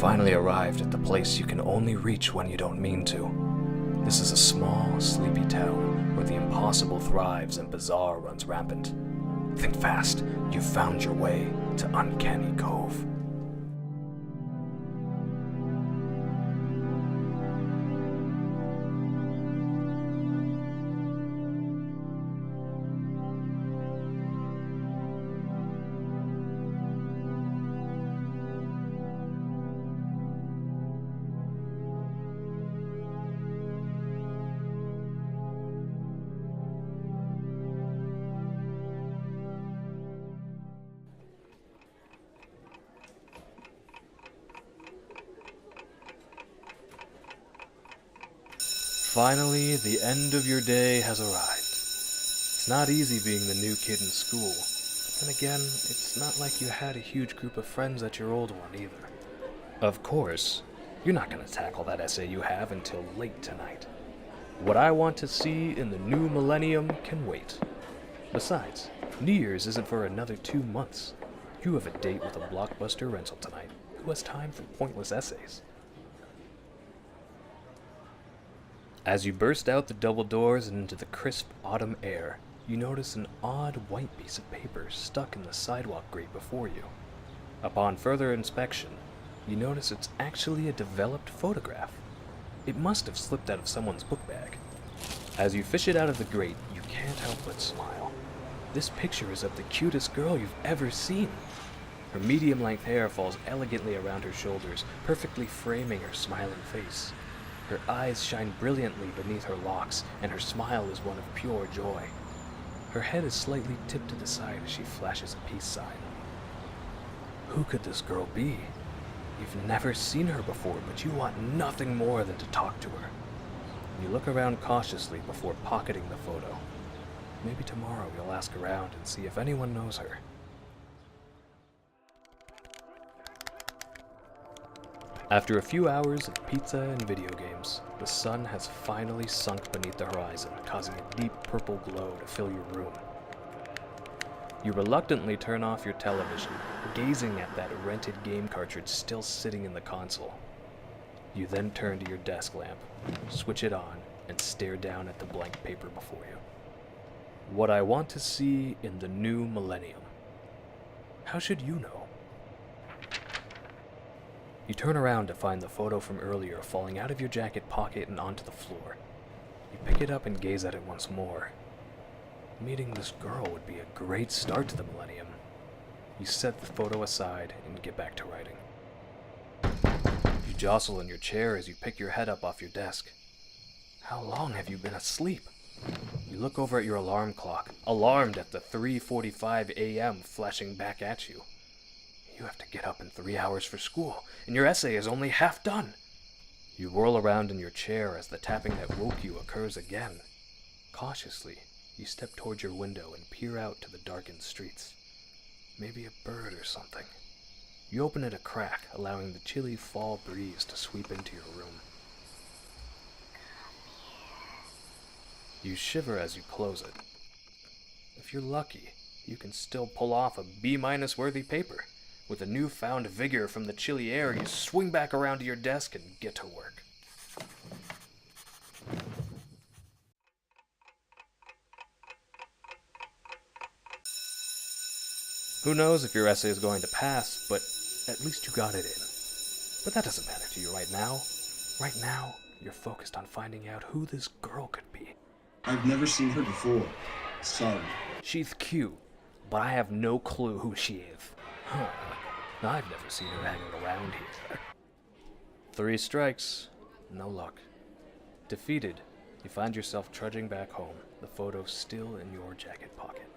finally arrived at the place you can only reach when you don't mean to. This is a small, sleepy town where the impossible thrives and bizarre runs rampant. Think fast, you've found your way to Uncanny Cove. Finally, the end of your day has arrived. It's not easy being the new kid in school, but then again, it's not like you had a huge group of friends at your old one either. Of course, you're not going to tackle that essay you have until late tonight. What I want to see in the new millennium can wait. Besides, New Year's isn't for another 2 months. You have a date with a blockbuster rental tonight. Who has time for pointless essays? As you burst out the double doors and into the crisp autumn air, you notice an odd white piece of paper stuck in the sidewalk grate before you. Upon further inspection, you notice it's actually a developed photograph. It must have slipped out of someone's book bag. As you fish it out of the grate, you can't help but smile. This picture is of the cutest girl you've ever seen. Her medium-length hair falls elegantly around her shoulders, perfectly framing her smiling face. Her eyes shine brilliantly beneath her locks, and her smile is one of pure joy. Her head is slightly tipped to the side as she flashes a peace sign. Who could this girl be? You've never seen her before, but you want nothing more than to talk to her. You look around cautiously before pocketing the photo. Maybe tomorrow you'll ask around and see if anyone knows her. After a few hours of pizza and video games, the sun has finally sunk beneath the horizon, causing a deep purple glow to fill your room. You reluctantly turn off your television, gazing at that rented game cartridge still sitting in the console. You then turn to your desk lamp, switch it on, and stare down at the blank paper before you. What I want to see in the new millennium. How should you know? You turn around to find the photo from earlier falling out of your jacket pocket and onto the floor. You pick it up and gaze at it once more. Meeting this girl would be a great start to the millennium. You set the photo aside and get back to writing. You jostle in your chair as you pick your head up off your desk. How long have you been asleep? You look over at your alarm clock, alarmed at the 3:45 a.m. flashing back at you. You have to get up in 3 hours for school, and your essay is only half done. You whirl around in your chair as the tapping that woke you occurs again. Cautiously, you step towards your window and peer out to the darkened streets. Maybe a bird or something. You open it a crack, allowing the chilly fall breeze to sweep into your room. You shiver as you close it. If you're lucky, you can still pull off a B- worthy paper. With a newfound vigor from the chilly air, you swing back around to your desk and get to work. Who knows if your essay is going to pass, but at least you got it in. But that doesn't matter to you right now. Right now, you're focused on finding out who this girl could be. I've never seen her before. Sorry. She's cute, but I have no clue who she is. Huh. I've never seen her hanging around here. 3 strikes, no luck. Defeated, you find yourself trudging back home, the photo still in your jacket pocket.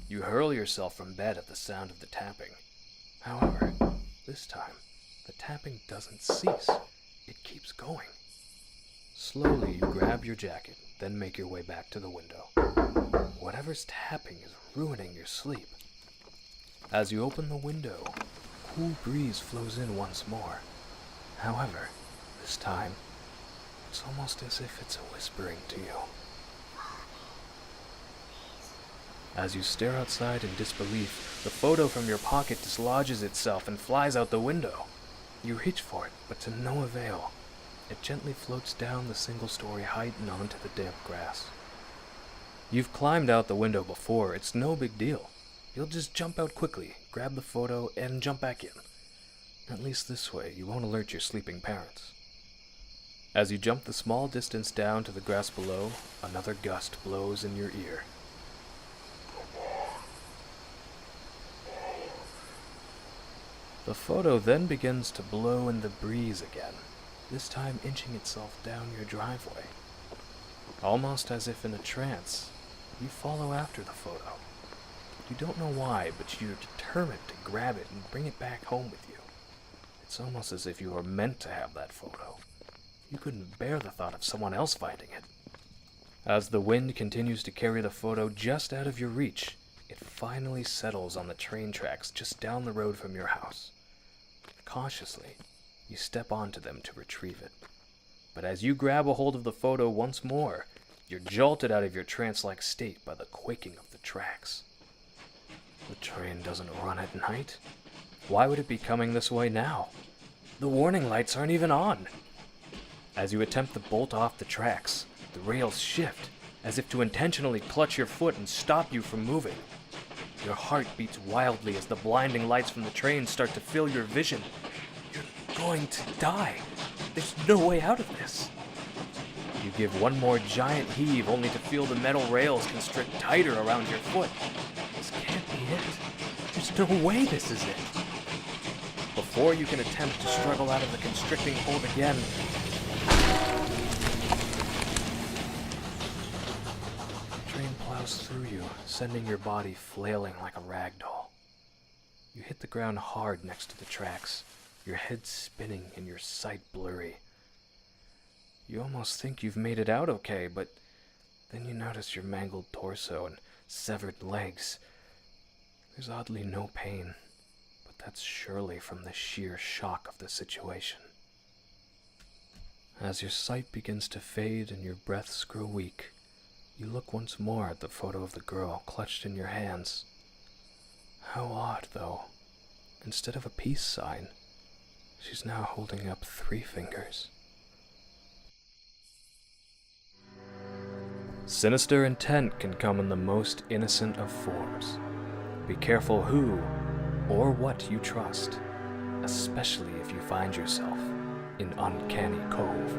You hurl yourself from bed at the sound of the tapping. However, this time, the tapping doesn't cease. It keeps going. Slowly, you grab your jacket, then make your way back to the window. Whatever's tapping is ruining your sleep. As you open the window, a cool breeze flows in once more. However, this time, it's almost as if it's whispering to you. As you stare outside in disbelief, the photo from your pocket dislodges itself and flies out the window. You reach for it, but to no avail. It gently floats down the single-story height and onto the damp grass. You've climbed out the window before, it's no big deal. You'll just jump out quickly, grab the photo, and jump back in. At least this way, you won't alert your sleeping parents. As you jump the small distance down to the grass below, another gust blows in your ear. The photo then begins to blow in the breeze again, this time inching itself down your driveway. Almost as if in a trance, you follow after the photo. You don't know why, but you're determined to grab it and bring it back home with you. It's almost as if you were meant to have that photo. You couldn't bear the thought of someone else finding it. As the wind continues to carry the photo just out of your reach, it finally settles on the train tracks just down the road from your house. Cautiously, you step onto them to retrieve it. But as you grab a hold of the photo once more, you're jolted out of your trance-like state by the quaking of the tracks. The train doesn't run at night. Why would it be coming this way now? The warning lights aren't even on. As you attempt to bolt off the tracks, the rails shift, as if to intentionally clutch your foot and stop you from moving. Your heart beats wildly as the blinding lights from the train start to fill your vision. You're going to die. There's no way out of this. You give one more giant heave only to feel the metal rails constrict tighter around your foot. This can't be it. There's no way this is it. Before you can attempt to struggle out of the constricting hold again, the train plows through you, sending your body flailing like a rag doll. You hit the ground hard next to the tracks, your head spinning and your sight blurry. You almost think you've made it out okay, but then you notice your mangled torso and severed legs. There's oddly no pain, but that's surely from the sheer shock of the situation. As your sight begins to fade and your breaths grow weak, you look once more at the photo of the girl clutched in your hands. How odd, though. Instead of a peace sign, she's now holding up 3 fingers. Sinister intent can come in the most innocent of forms. Be careful who or what you trust, especially if you find yourself in Uncanny Cove.